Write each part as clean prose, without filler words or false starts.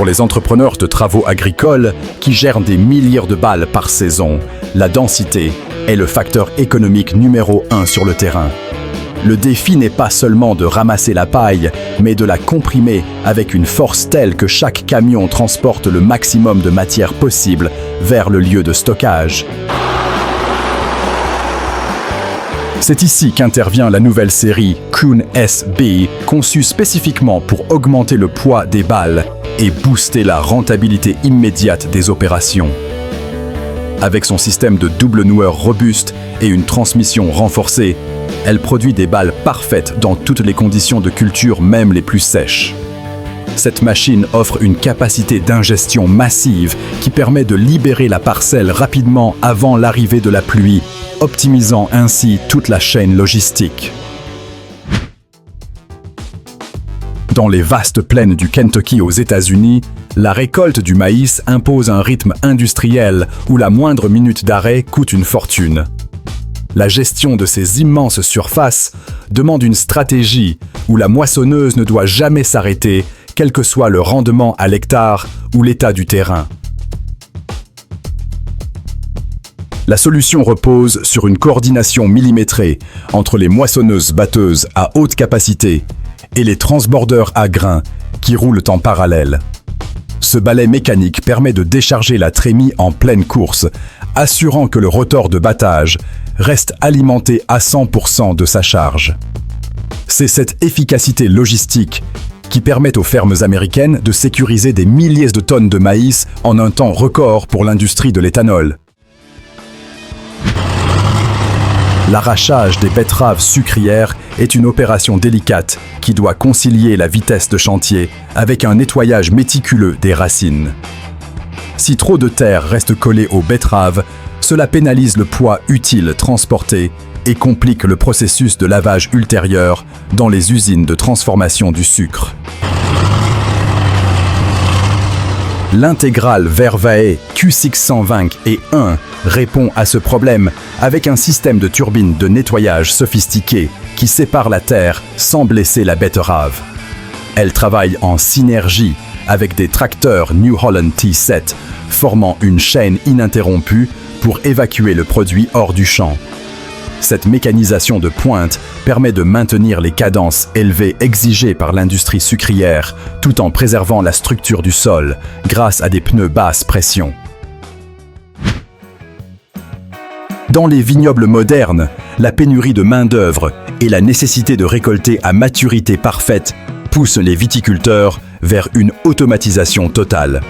Pour les entrepreneurs de travaux agricoles qui gèrent des milliers de balles par saison, la densité est le facteur économique numéro 1 sur le terrain. Le défi n'est pas seulement de ramasser la paille, mais de la comprimer avec une force telle que chaque camion transporte le maximum de matière possible vers le lieu de stockage. C'est ici qu'intervient la nouvelle série Kuhn SB, conçue spécifiquement pour augmenter le poids des balles et booster la rentabilité immédiate des opérations. Avec son système de double noueur robuste et une transmission renforcée, elle produit des balles parfaites dans toutes les conditions de culture, même les plus sèches. Cette machine offre une capacité d'ingestion massive qui permet de libérer la parcelle rapidement avant l'arrivée de la pluie, optimisant ainsi toute la chaîne logistique. Dans les vastes plaines du Kentucky aux États-Unis, la récolte du maïs impose un rythme industriel où la moindre minute d'arrêt coûte une fortune. La gestion de ces immenses surfaces demande une stratégie où la moissonneuse ne doit jamais s'arrêter, quel que soit le rendement à l'hectare ou l'état du terrain. La solution repose sur une coordination millimétrée entre les moissonneuses-batteuses à haute capacité et les transbordeurs à grains qui roulent en parallèle. Ce balai mécanique permet de décharger la trémie en pleine course, assurant que le rotor de battage reste alimenté à 100% de sa charge. C'est cette efficacité logistique qui permet aux fermes américaines de sécuriser des milliers de tonnes de maïs en un temps record pour l'industrie de l'éthanol. L'arrachage des betteraves sucrières est une opération délicate qui doit concilier la vitesse de chantier avec un nettoyage méticuleux des racines. Si trop de terre reste collée aux betteraves, cela pénalise le poids utile transporté et complique le processus de lavage ultérieur dans les usines de transformation du sucre. L'intégrale Vervae Q620E1 répond à ce problème avec un système de turbine de nettoyage sophistiqué qui sépare la terre sans blesser la betterave. Elle travaille en synergie avec des tracteurs New Holland T7, formant une chaîne ininterrompue pour évacuer le produit hors du champ. Cette mécanisation de pointe permet de maintenir les cadences élevées exigées par l'industrie sucrière, tout en préservant la structure du sol grâce à des pneus basse pression. Dans les vignobles modernes, la pénurie de main-d'œuvre et la nécessité de récolter à maturité parfaite poussent les viticulteurs vers une automatisation totale.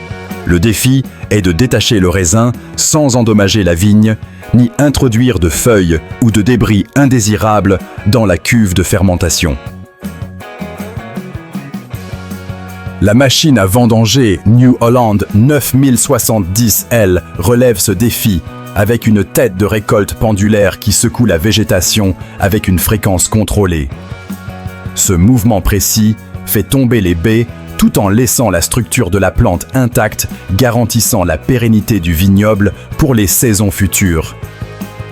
Le défi est de détacher le raisin sans endommager la vigne, ni introduire de feuilles ou de débris indésirables dans la cuve de fermentation. La machine à vendanger New Holland 9070L relève ce défi avec une tête de récolte pendulaire qui secoue la végétation avec une fréquence contrôlée. Ce mouvement précis fait tomber les baies tout en laissant la structure de la plante intacte, garantissant la pérennité du vignoble pour les saisons futures.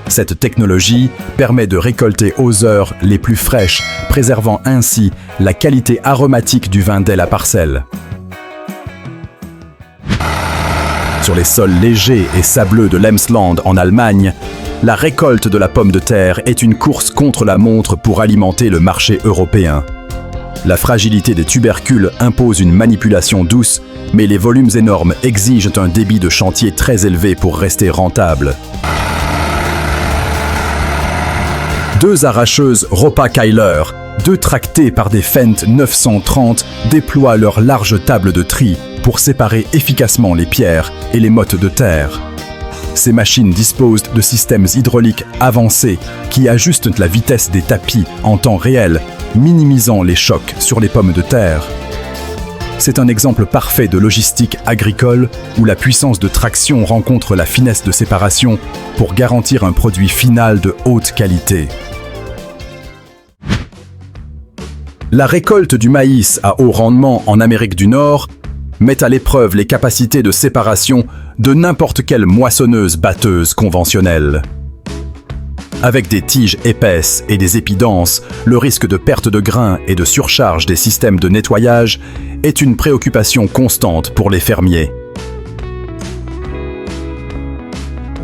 Cette technologie permet de récolter aux heures les plus fraîches, préservant ainsi la qualité aromatique du vin dès la parcelle. Sur les sols légers et sableux de l'Emsland en Allemagne, la récolte de la pomme de terre est une course contre la montre pour alimenter le marché européen. La fragilité des tubercules impose une manipulation douce, mais les volumes énormes exigent un débit de chantier très élevé pour rester rentable. Deux arracheuses Ropa-Kyler, deux tractées par des Fendt 930, déploient leur large table de tri pour séparer efficacement les pierres et les mottes de terre. Ces machines disposent de systèmes hydrauliques avancés qui ajustent la vitesse des tapis en temps réel, minimisant les chocs sur les pommes de terre. C'est un exemple parfait de logistique agricole où la puissance de traction rencontre la finesse de séparation pour garantir un produit final de haute qualité. La récolte du maïs à haut rendement en Amérique du Nord met à l'épreuve les capacités de séparation de n'importe quelle moissonneuse-batteuse conventionnelle. Avec des tiges épaisses et des épis denses, le risque de perte de grains et de surcharge des systèmes de nettoyage est une préoccupation constante pour les fermiers.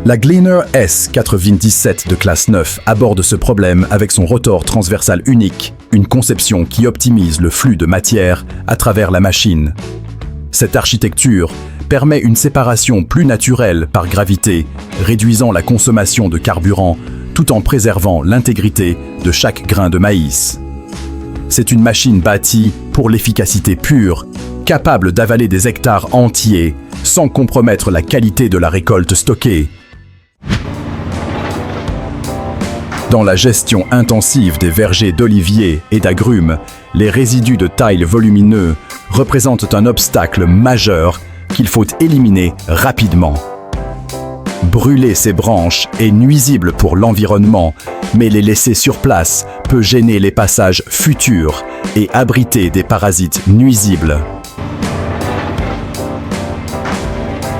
La Gleaner S97 de classe 9 aborde ce problème avec son rotor transversal unique, une conception qui optimise le flux de matière à travers la machine. Cette architecture permet une séparation plus naturelle par gravité, réduisant la consommation de carburant tout en préservant l'intégrité de chaque grain de maïs. C'est une machine bâtie pour l'efficacité pure, capable d'avaler des hectares entiers sans compromettre la qualité de la récolte stockée. Dans la gestion intensive des vergers d'oliviers et d'agrumes, les résidus de taille volumineux représentent un obstacle majeur qu'il faut éliminer rapidement. Brûler ces branches est nuisible pour l'environnement, mais les laisser sur place peut gêner les passages futurs et abriter des parasites nuisibles.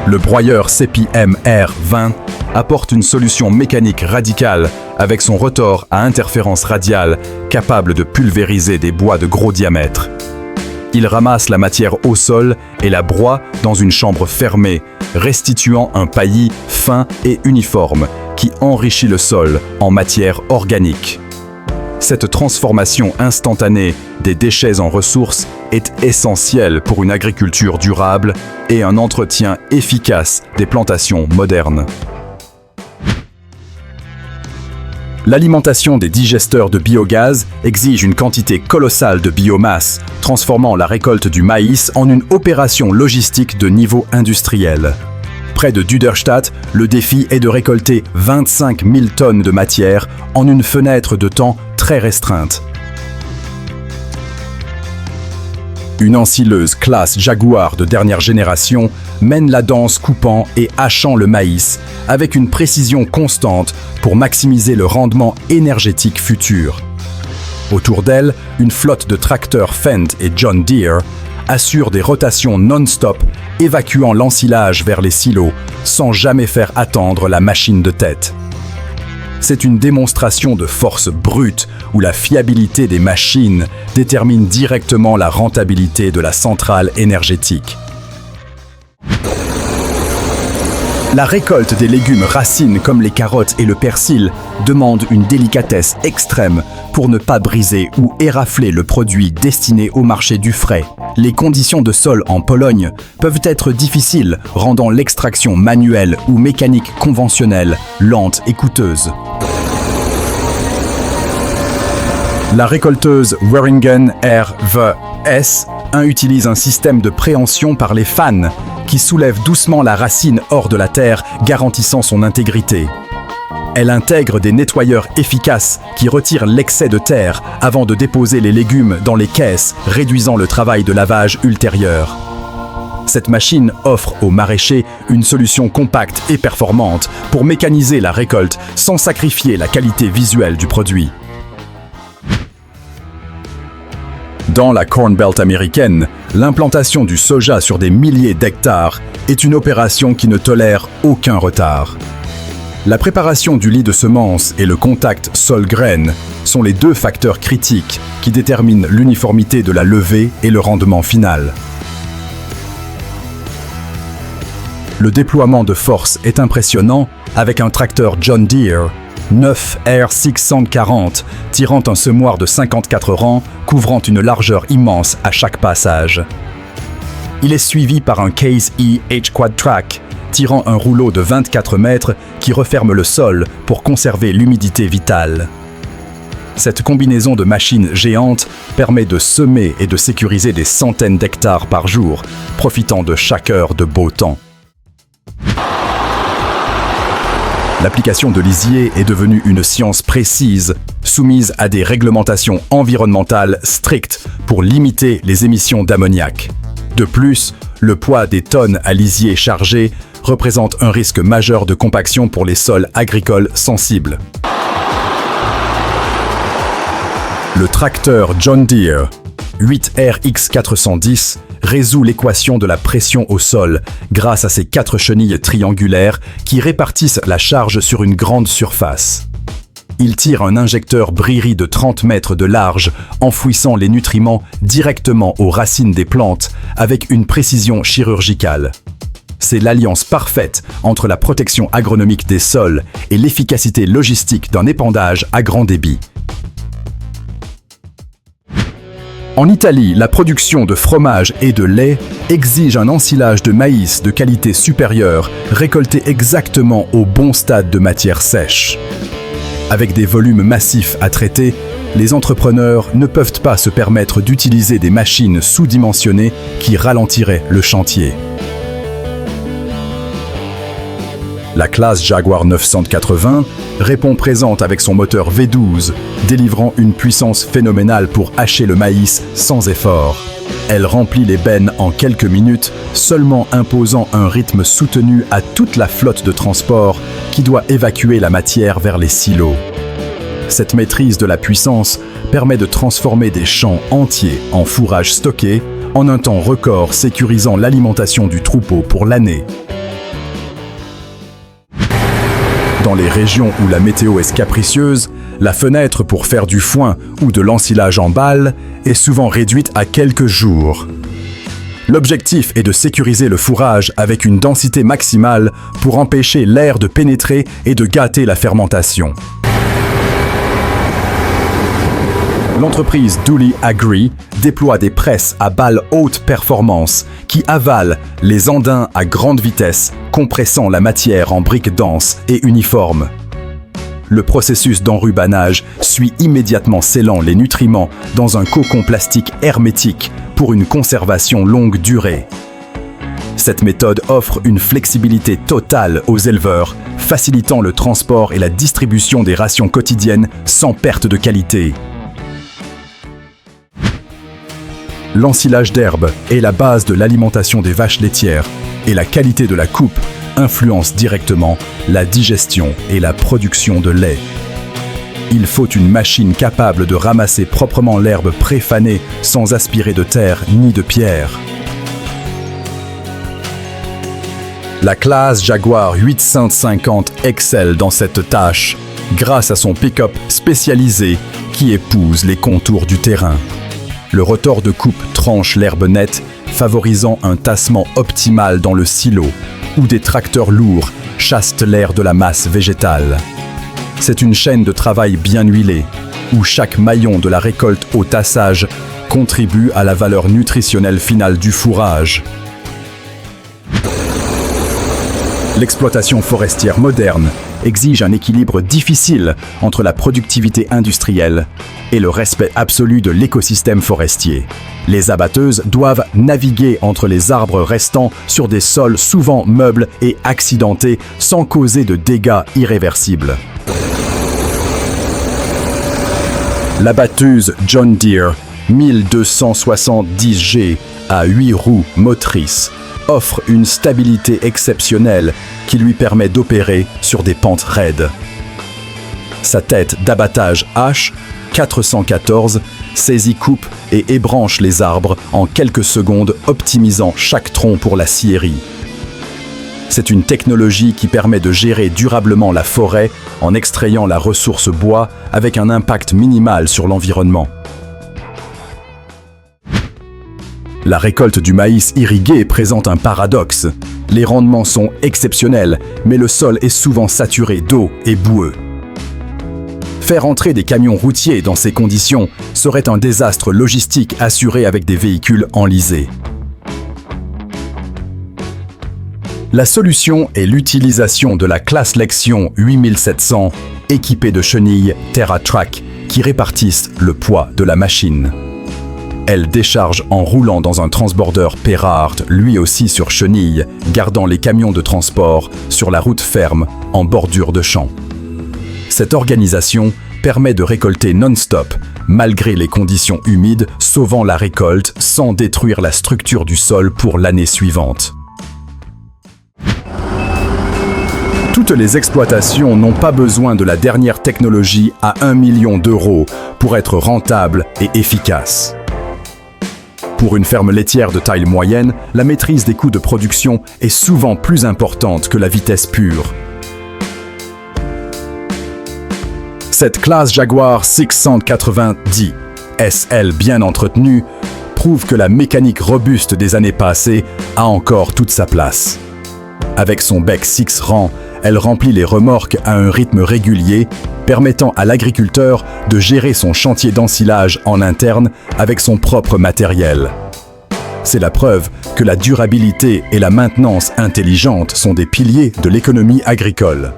Le broyeur CPM R20 apporte une solution mécanique radicale avec son rotor à interférence radiale capable de pulvériser des bois de gros diamètre. Il ramasse la matière au sol et la broie dans une chambre fermée, restituant un paillis fin et uniforme qui enrichit le sol en matière organique. Cette transformation instantanée des déchets en ressources est essentielle pour une agriculture durable et un entretien efficace des plantations modernes. L'alimentation des digesteurs de biogaz exige une quantité colossale de biomasse, transformant la récolte du maïs en une opération logistique de niveau industriel. Près de Duderstadt, le défi est de récolter 25 000 tonnes de matière en une fenêtre de temps très restreinte. Une ensileuse classe Jaguar de dernière génération mène la danse coupant et hachant le maïs avec une précision constante pour maximiser le rendement énergétique futur. Autour d'elle, une flotte de tracteurs Fendt et John Deere assure des rotations non-stop, évacuant l'ensilage vers les silos sans jamais faire attendre la machine de tête. C'est une démonstration de force brute où la fiabilité des machines détermine directement la rentabilité de la centrale énergétique. La récolte des légumes racines comme les carottes et le persil demande une délicatesse extrême pour ne pas briser ou érafler le produit destiné au marché du frais. Les conditions de sol en Pologne peuvent être difficiles, rendant l'extraction manuelle ou mécanique conventionnelle lente et coûteuse. La récolteuse Waringen RVS1 utilise un système de préhension par les fans qui soulève doucement la racine hors de la terre, garantissant son intégrité. Elle intègre des nettoyeurs efficaces qui retirent l'excès de terre avant de déposer les légumes dans les caisses, réduisant le travail de lavage ultérieur. Cette machine offre aux maraîchers une solution compacte et performante pour mécaniser la récolte sans sacrifier la qualité visuelle du produit. Dans la Corn Belt américaine, l'implantation du soja sur des milliers d'hectares est une opération qui ne tolère aucun retard. La préparation du lit de semences et le contact sol-graine sont les deux facteurs critiques qui déterminent l'uniformité de la levée et le rendement final. Le déploiement de force est impressionnant avec un tracteur John Deere 9R640 tirant un semoir de 54 rangs couvrant une largeur immense à chaque passage. Il est suivi par un Case E H-Quad Track tirant un rouleau de 24 mètres qui referme le sol pour conserver l'humidité vitale. Cette combinaison de machines géantes permet de semer et de sécuriser des centaines d'hectares par jour, profitant de chaque heure de beau temps. L'application de lisier est devenue une science précise, soumise à des réglementations environnementales strictes pour limiter les émissions d'ammoniac. De plus, le poids des tonnes à lisier chargées représente un risque majeur de compaction pour les sols agricoles sensibles. Le tracteur John Deere 8RX410 résout l'équation de la pression au sol grâce à ses 4 chenilles triangulaires qui répartissent la charge sur une grande surface. Il tire un injecteur briri de 30 mètres de large, enfouissant les nutriments directement aux racines des plantes avec une précision chirurgicale. C'est l'alliance parfaite entre la protection agronomique des sols et l'efficacité logistique d'un épandage à grand débit. En Italie, la production de fromage et de lait exige un ensilage de maïs de qualité supérieure, récolté exactement au bon stade de matière sèche. Avec des volumes massifs à traiter, les entrepreneurs ne peuvent pas se permettre d'utiliser des machines sous-dimensionnées qui ralentiraient le chantier. La classe Jaguar 980 répond présente avec son moteur V12, délivrant une puissance phénoménale pour hacher le maïs sans effort. Elle remplit les bennes en quelques minutes, seulement imposant un rythme soutenu à toute la flotte de transport qui doit évacuer la matière vers les silos. Cette maîtrise de la puissance permet de transformer des champs entiers en fourrage stocké en un temps record, sécurisant l'alimentation du troupeau pour l'année. Dans les régions où la météo est capricieuse, la fenêtre pour faire du foin ou de l'ensilage en balle est souvent réduite à quelques jours. L'objectif est de sécuriser le fourrage avec une densité maximale pour empêcher l'air de pénétrer et de gâter la fermentation. L'entreprise Dooley Agri déploie des presses à balles haute performance qui avalent les andins à grande vitesse, compressant la matière en briques denses et uniformes. Le processus d'enrubanage suit immédiatement scellant les nutriments dans un cocon plastique hermétique pour une conservation longue durée. Cette méthode offre une flexibilité totale aux éleveurs, facilitant le transport et la distribution des rations quotidiennes sans perte de qualité. L'ensilage d'herbe est la base de l'alimentation des vaches laitières et la qualité de la coupe influence directement la digestion et la production de lait. Il faut une machine capable de ramasser proprement l'herbe préfanée sans aspirer de terre ni de pierre. La classe Jaguar 850 excelle dans cette tâche grâce à son pick-up spécialisé qui épouse les contours du terrain. Le rotor de coupe tranche l'herbe nette, favorisant un tassement optimal dans le silo, où des tracteurs lourds chassent l'air de la masse végétale. C'est une chaîne de travail bien huilée, où chaque maillon de la récolte au tassage contribue à la valeur nutritionnelle finale du fourrage. L'exploitation forestière moderne exige un équilibre difficile entre la productivité industrielle et le respect absolu de l'écosystème forestier. Les abatteuses doivent naviguer entre les arbres restants sur des sols souvent meubles et accidentés sans causer de dégâts irréversibles. La batteuse John Deere 1270G à 8 roues motrices offre une stabilité exceptionnelle qui lui permet d'opérer sur des pentes raides. Sa tête d'abattage H 414 saisit, coupe et ébranche les arbres en quelques secondes, optimisant chaque tronc pour la scierie. C'est une technologie qui permet de gérer durablement la forêt en extrayant la ressource bois avec un impact minimal sur l'environnement. La récolte du maïs irrigué présente un paradoxe. Les rendements sont exceptionnels, mais le sol est souvent saturé d'eau et boueux. Faire entrer des camions routiers dans ces conditions serait un désastre logistique assuré avec des véhicules enlisés. La solution est l'utilisation de la classe Lexion 8700 équipée de chenilles TerraTrack qui répartissent le poids de la machine. Elle décharge en roulant dans un transborder Perrard, lui aussi sur chenilles, gardant les camions de transport sur la route ferme en bordure de champ. Cette organisation permet de récolter non-stop, malgré les conditions humides, sauvant la récolte sans détruire la structure du sol pour l'année suivante. Toutes les exploitations n'ont pas besoin de la dernière technologie à 1 million d'euros pour être rentables et efficaces. Pour une ferme laitière de taille moyenne, la maîtrise des coûts de production est souvent plus importante que la vitesse pure. Cette classe Jaguar 680D, SL bien entretenue, prouve que la mécanique robuste des années passées a encore toute sa place. Avec son bec 6 rangs, elle remplit les remorques à un rythme régulier, permettant à l'agriculteur de gérer son chantier d'ensilage en interne avec son propre matériel. C'est la preuve que la durabilité et la maintenance intelligente sont des piliers de l'économie agricole.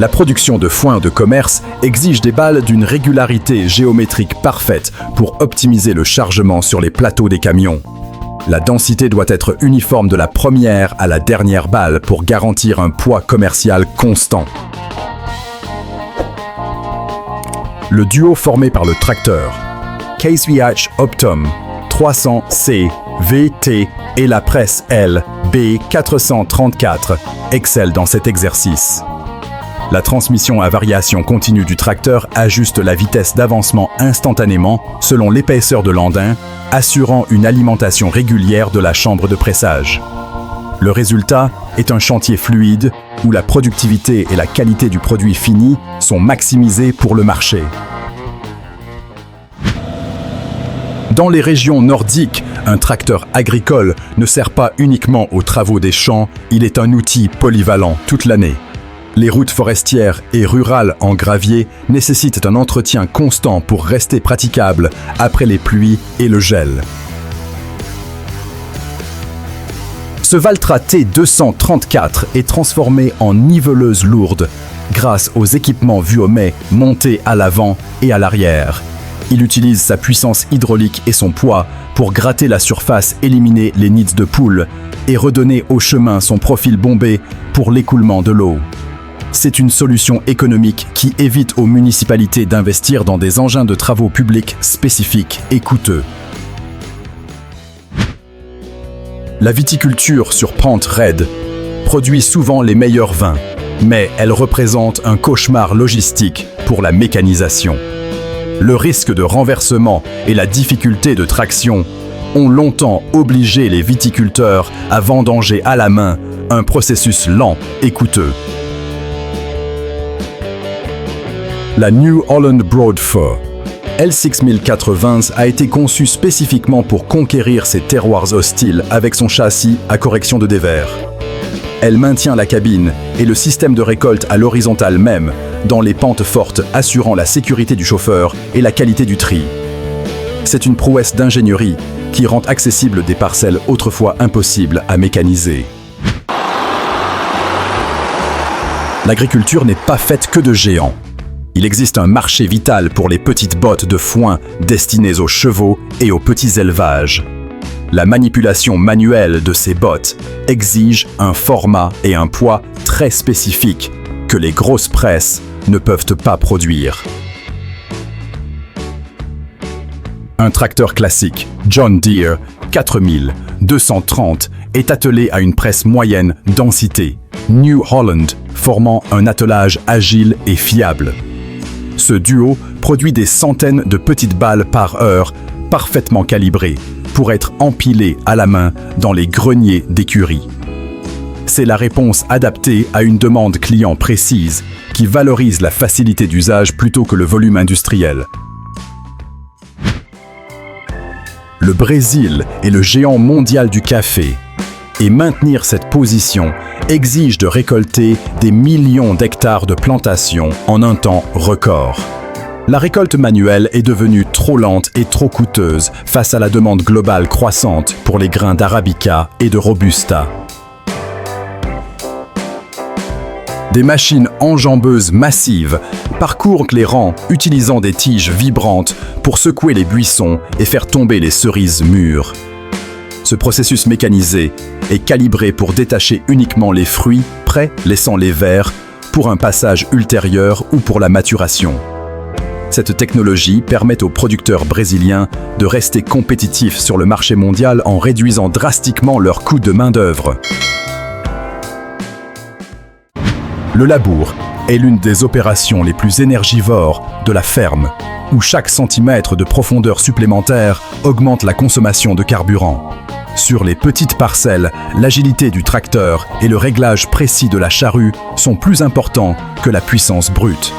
La production de foin de commerce exige des balles d'une régularité géométrique parfaite pour optimiser le chargement sur les plateaux des camions. La densité doit être uniforme de la première à la dernière balle pour garantir un poids commercial constant. Le duo formé par le tracteur Case IH Optum 300C VT et la presse L B434 excelle dans cet exercice. La transmission à variation continue du tracteur ajuste la vitesse d'avancement instantanément selon l'épaisseur de l'andin, assurant une alimentation régulière de la chambre de pressage. Le résultat est un chantier fluide où la productivité et la qualité du produit fini sont maximisées pour le marché. Dans les régions nordiques, un tracteur agricole ne sert pas uniquement aux travaux des champs, il est un outil polyvalent toute l'année. Les routes forestières et rurales en gravier nécessitent un entretien constant pour rester praticables après les pluies et le gel. Ce Valtra T234 est transformé en niveleuse lourde grâce aux équipements Vuomet montés à l'avant et à l'arrière. Il utilise sa puissance hydraulique et son poids pour gratter la surface, éliminer les nids de poules et redonner au chemin son profil bombé pour l'écoulement de l'eau. C'est une solution économique qui évite aux municipalités d'investir dans des engins de travaux publics spécifiques et coûteux. La viticulture sur pente raide produit souvent les meilleurs vins, mais elle représente un cauchemar logistique pour la mécanisation. Le risque de renversement et la difficulté de traction ont longtemps obligé les viticulteurs à vendanger à la main, un processus lent et coûteux. La New Holland Broadfur L6080 a été conçue spécifiquement pour conquérir ces terroirs hostiles avec son châssis à correction de dévers. Elle maintient la cabine et le système de récolte à l'horizontale même, dans les pentes fortes, assurant la sécurité du chauffeur et la qualité du tri. C'est une prouesse d'ingénierie qui rend accessibles des parcelles autrefois impossibles à mécaniser. L'agriculture n'est pas faite que de géants. Il existe un marché vital pour les petites bottes de foin destinées aux chevaux et aux petits élevages. La manipulation manuelle de ces bottes exige un format et un poids très spécifiques que les grosses presses ne peuvent pas produire. Un tracteur classique, John Deere 4230, est attelé à une presse moyenne densité, New Holland, formant un attelage agile et fiable. Ce duo produit des centaines de petites balles par heure, parfaitement calibrées, pour être empilées à la main dans les greniers d'écurie. C'est la réponse adaptée à une demande client précise qui valorise la facilité d'usage plutôt que le volume industriel. Le Brésil est le géant mondial du café. Et maintenir cette position exige de récolter des millions d'hectares de plantations en un temps record. La récolte manuelle est devenue trop lente et trop coûteuse face à la demande globale croissante pour les grains d'Arabica et de Robusta. Des machines enjambeuses massives parcourent les rangs utilisant des tiges vibrantes pour secouer les buissons et faire tomber les cerises mûres. Ce processus mécanisé est calibré pour détacher uniquement les fruits prêts, laissant les verts pour un passage ultérieur ou pour la maturation. Cette technologie permet aux producteurs brésiliens de rester compétitifs sur le marché mondial en réduisant drastiquement leurs coûts de main-d'œuvre. Le labour est l'une des opérations les plus énergivores de la ferme, où chaque centimètre de profondeur supplémentaire augmente la consommation de carburant. Sur les petites parcelles, l'agilité du tracteur et le réglage précis de la charrue sont plus importants que la puissance brute.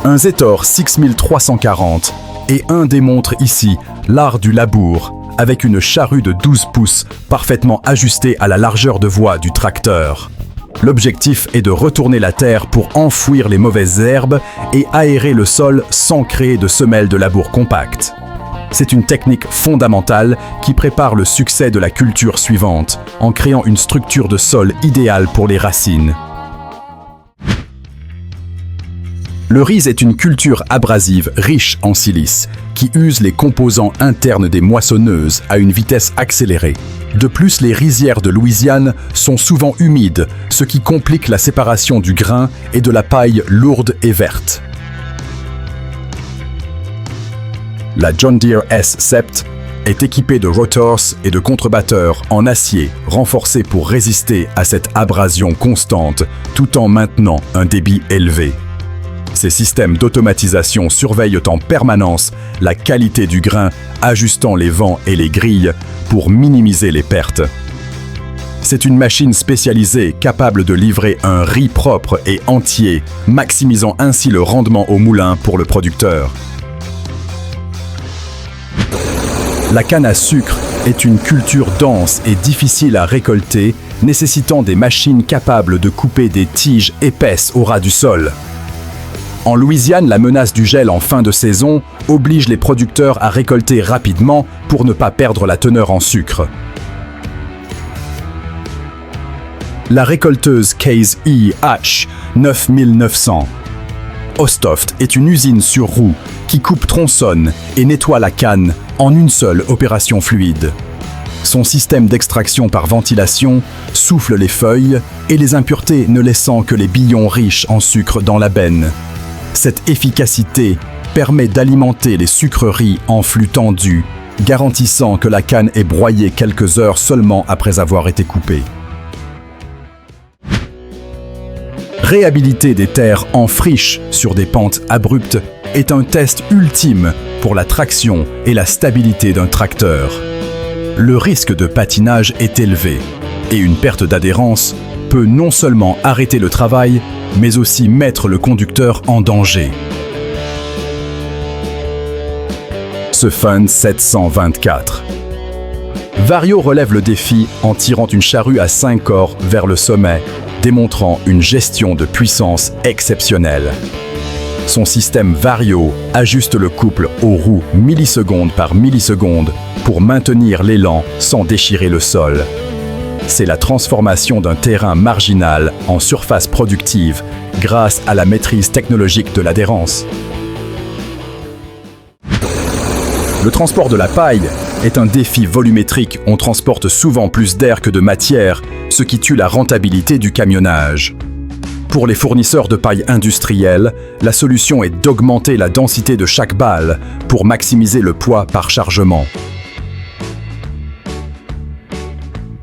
Un Zetor 6340 et un démontre ici l'art du labour, avec une charrue de 12 pouces parfaitement ajustée à la largeur de voie du tracteur. L'objectif est de retourner la terre pour enfouir les mauvaises herbes et aérer le sol sans créer de semelles de labour compactes. C'est une technique fondamentale qui prépare le succès de la culture suivante, en créant une structure de sol idéale pour les racines. Le riz est une culture abrasive riche en silice, qui use les composants internes des moissonneuses à une vitesse accélérée. De plus, les rizières de Louisiane sont souvent humides, ce qui complique la séparation du grain et de la paille lourde et verte. La John Deere S-Sept est équipée de rotors et de contrebatteurs en acier renforcés pour résister à cette abrasion constante tout en maintenant un débit élevé. Ces systèmes d'automatisation surveillent en permanence la qualité du grain, ajustant les vents et les grilles pour minimiser les pertes. C'est une machine spécialisée capable de livrer un riz propre et entier, maximisant ainsi le rendement au moulin pour le producteur. La canne à sucre est une culture dense et difficile à récolter, nécessitant des machines capables de couper des tiges épaisses au ras du sol. En Louisiane, la menace du gel en fin de saison oblige les producteurs à récolter rapidement pour ne pas perdre la teneur en sucre. La récolteuse Case EH 9900. Ostoft est une usine sur roue qui coupe, tronçonne et nettoie la canne en une seule opération fluide. Son système d'extraction par ventilation souffle les feuilles et les impuretés ne laissant que les billons riches en sucre dans la benne. Cette efficacité permet d'alimenter les sucreries en flux tendu, garantissant que la canne est broyée quelques heures seulement après avoir été coupée. Réhabiliter des terres en friche sur des pentes abruptes est un test ultime pour la traction et la stabilité d'un tracteur. Le risque de patinage est élevé et une perte d'adhérence peut non seulement arrêter le travail, mais aussi mettre le conducteur en danger. Ce Fun 724. Vario relève le défi en tirant une charrue à 5 corps vers le sommet, démontrant une gestion de puissance exceptionnelle. Son système Vario ajuste le couple aux roues milliseconde par milliseconde pour maintenir l'élan sans déchirer le sol. C'est la transformation d'un terrain marginal en surface productive grâce à la maîtrise technologique de l'adhérence. Le transport de la paille est un défi volumétrique. On transporte souvent plus d'air que de matière, ce qui tue la rentabilité du camionnage. Pour les fournisseurs de paille industrielle, la solution est d'augmenter la densité de chaque balle pour maximiser le poids par chargement.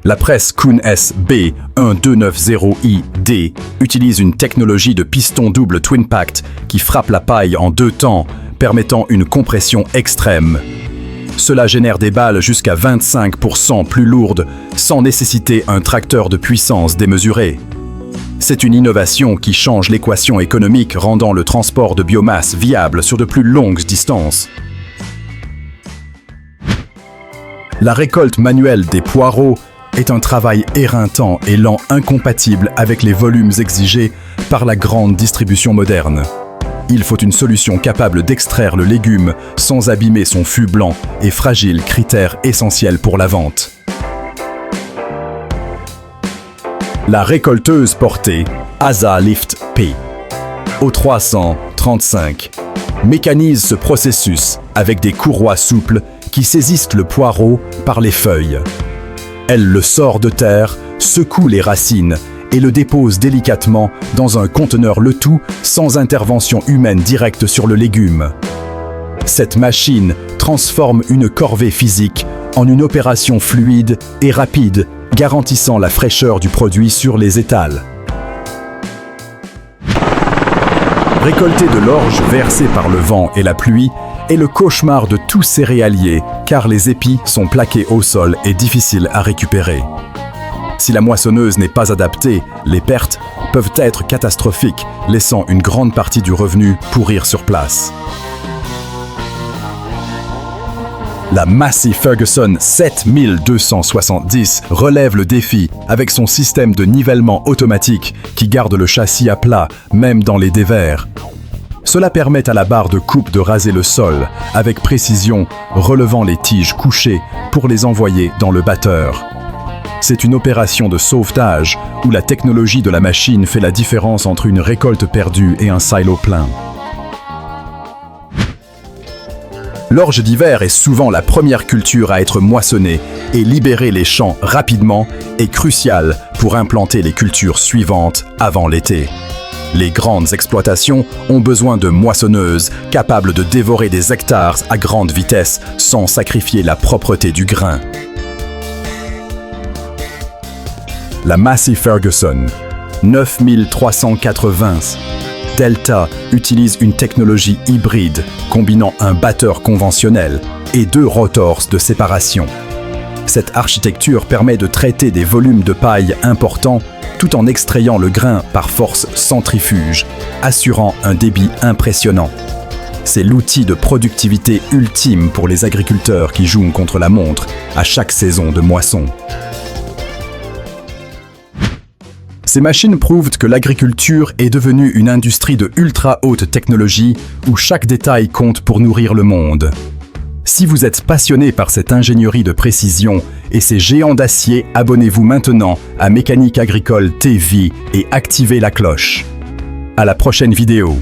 La presse Kuhn SB 1290ID utilise une technologie de piston double twin-packed qui frappe la paille en 2 temps, permettant une compression extrême. Cela génère des balles jusqu'à 25% plus lourdes, sans nécessiter un tracteur de puissance démesurée. C'est une innovation qui change l'équation économique, rendant le transport de biomasse viable sur de plus longues distances. La récolte manuelle des poireaux est un travail éreintant et lent, incompatible avec les volumes exigés par la grande distribution moderne. Il faut une solution capable d'extraire le légume sans abîmer son fût blanc et fragile, critère essentiel pour la vente. La récolteuse portée ASA Lift P au 335 mécanise ce processus avec des courroies souples qui saisissent le poireau par les feuilles. Elle le sort de terre, secoue les racines et le dépose délicatement dans un conteneur, le tout sans intervention humaine directe sur le légume. Cette machine transforme une corvée physique en une opération fluide et rapide, garantissant la fraîcheur du produit sur les étals. Récolter de l'orge versée par le vent et la pluie est le cauchemar de tout céréalier car les épis sont plaqués au sol et difficiles à récupérer. Si la moissonneuse n'est pas adaptée, les pertes peuvent être catastrophiques, laissant une grande partie du revenu pourrir sur place. La Massey Ferguson 7270 relève le défi avec son système de nivellement automatique qui garde le châssis à plat, même dans les dévers. Cela permet à la barre de coupe de raser le sol avec précision, relevant les tiges couchées pour les envoyer dans le batteur. C'est une opération de sauvetage où la technologie de la machine fait la différence entre une récolte perdue et un silo plein. L'orge d'hiver est souvent la première culture à être moissonnée et libérer les champs rapidement est crucial pour implanter les cultures suivantes avant l'été. Les grandes exploitations ont besoin de moissonneuses capables de dévorer des hectares à grande vitesse sans sacrifier la propreté du grain. La Massey Ferguson 9380 Delta utilise une technologie hybride combinant un batteur conventionnel et 2 rotors de séparation. Cette architecture permet de traiter des volumes de paille importants tout en extrayant le grain par force centrifuge, assurant un débit impressionnant. C'est l'outil de productivité ultime pour les agriculteurs qui jouent contre la montre à chaque saison de moisson. Ces machines prouvent que l'agriculture est devenue une industrie de ultra haute technologie où chaque détail compte pour nourrir le monde. Si vous êtes passionné par cette ingénierie de précision et ces géants d'acier, abonnez-vous maintenant à Mécanique Agricole TV et activez la cloche. À la prochaine vidéo.